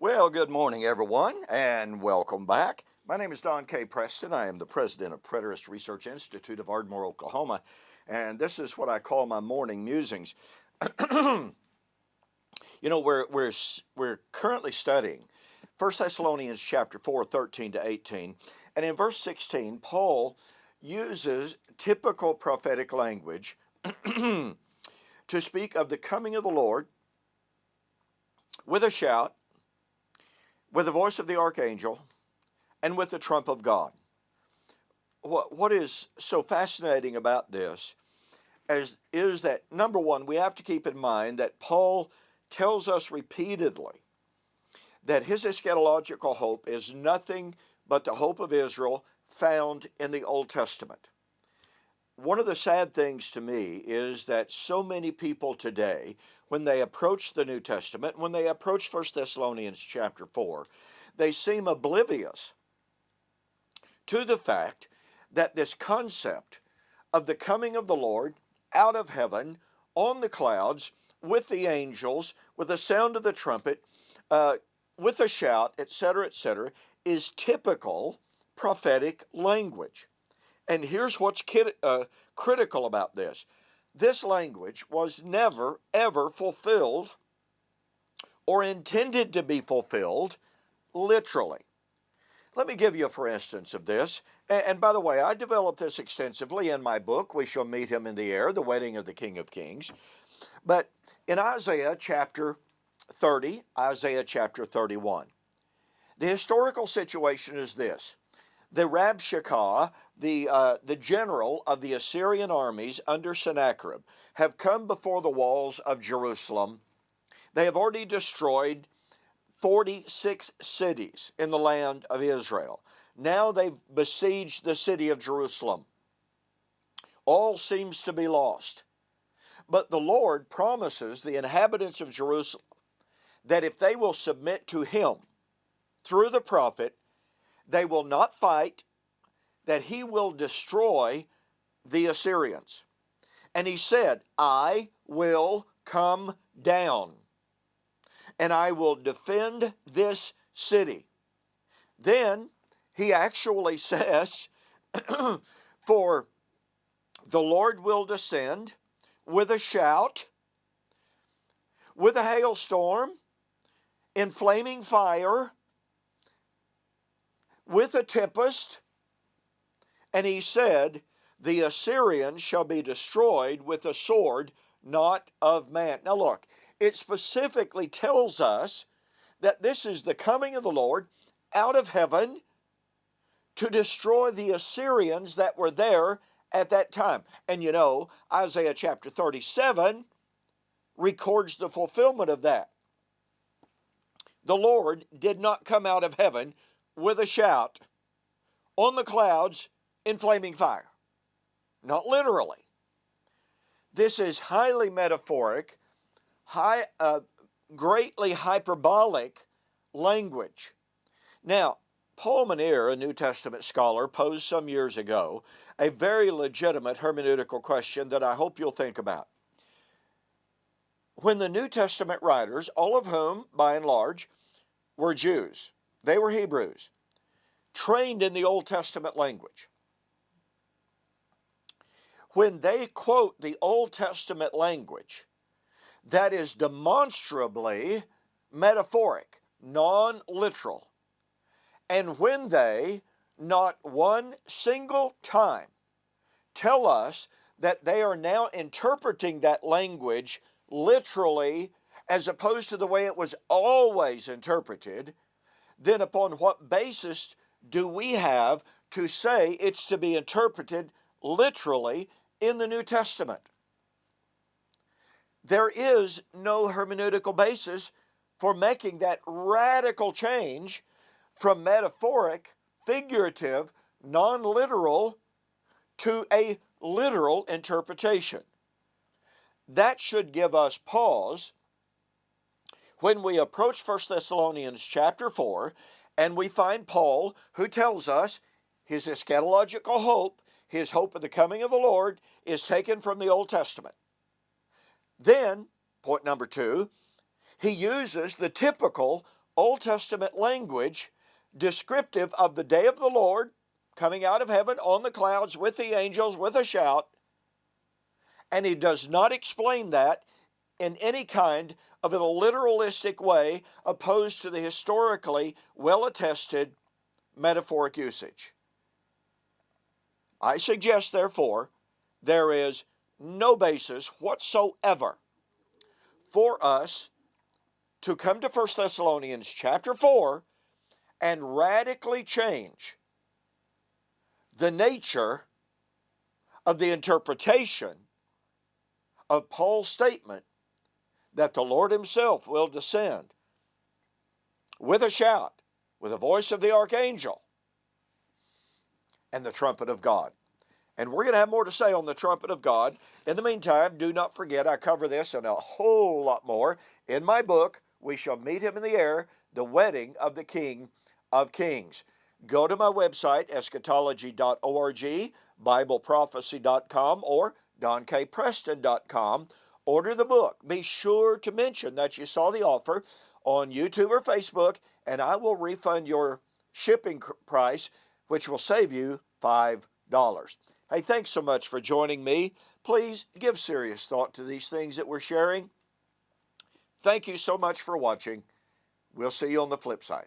Well, good morning, everyone, and welcome back. My name is Don K. Preston. I am the president of Preterist Research Institute of Ardmore, Oklahoma, and this is what I call my morning musings. We're currently studying 1 Thessalonians chapter 4, 13 to 18, and in verse 16, Paul uses typical prophetic language to speak of the coming of the Lord with a shout, with the voice of the archangel, and with the trump of God. What is so fascinating about this is that, number one, we have to keep in mind that Paul tells us repeatedly that his eschatological hope is nothing but the hope of Israel found in the Old Testament. One of the sad things to me is that so many people today, when they approach the New Testament, when they approach 1 Thessalonians chapter 4, they seem oblivious to the fact that this concept of the coming of the Lord out of heaven on the clouds with the angels, with the sound of the trumpet, with a shout, etc., is typical prophetic language. And here's what's critical about this. This language was never, ever fulfilled or intended to be fulfilled literally. Let me give you a for instance of this. And by the way, I developed this extensively in my book, We Shall Meet Him in the Air, The Wedding of the King of Kings. But in Isaiah chapter 30, Isaiah chapter 31, the historical situation is this. The Rabshakeh, the general of the Assyrian armies under Sennacherib, have come before the walls of Jerusalem. They have already destroyed 46 cities in the land of Israel. Now they've besieged the city of Jerusalem. All seems to be lost. But the Lord promises the inhabitants of Jerusalem that if they will submit to Him through the prophet, they will not fight, that He will destroy the Assyrians. And He said, I will come down, and I will defend this city. Then He actually says, for the Lord will descend with a shout, with a hailstorm, in flaming fire, with a tempest. And He said, the Assyrians shall be destroyed with a sword not of man. Now look, it specifically tells us that this is the coming of the Lord out of heaven to destroy the Assyrians that were there at that time. And you know, Isaiah chapter 37 records the fulfillment of that. The Lord did not come out of heaven with a shout on the clouds in flaming fire. Not literally. This is highly metaphoric, greatly hyperbolic language. Now, Paul Manier, a New Testament scholar, posed some years ago a very legitimate hermeneutical question that I hope you'll think about. When the New Testament writers, all of whom, by and large, were Jews, they were Hebrews, trained in the Old Testament language, when they quote the Old Testament language that is demonstrably metaphoric, non-literal, and when they, not one single time, tell us that they are now interpreting that language literally as opposed to the way it was always interpreted, then upon what basis do we have to say it's to be interpreted literally in the New Testament? There is no hermeneutical basis for making that radical change from metaphoric, figurative, non-literal to a literal interpretation. That should give us pause when we approach 1 Thessalonians chapter 4 and we find Paul, who tells us his eschatological hope, his hope of the coming of the Lord, is taken from the Old Testament. Then, point number 2, he uses the typical Old Testament language descriptive of the day of the Lord coming out of heaven on the clouds with the angels with a shout, and he does not explain that in any kind of a literalistic way opposed to the historically well-attested metaphoric usage. I suggest, therefore, there is no basis whatsoever for us to come to 1 Thessalonians chapter 4 and radically change the nature of the interpretation of Paul's statement that the Lord himself will descend with a shout, with the voice of the archangel, and the trumpet of God. And we're going to have more to say on the trumpet of God. In the meantime, do not forget, I cover this and a whole lot more in my book, We Shall Meet Him in the Air, The Wedding of the King of Kings. Go to my website, eschatology.org, bibleprophecy.com, or donkpreston.com. Order the book. Be sure to mention that you saw the offer on YouTube or Facebook, and I will refund your shipping price, which will save you $5. Hey, thanks so much for joining me. Please give serious thought to these things that we're sharing. Thank you so much for watching. We'll see you on the flip side.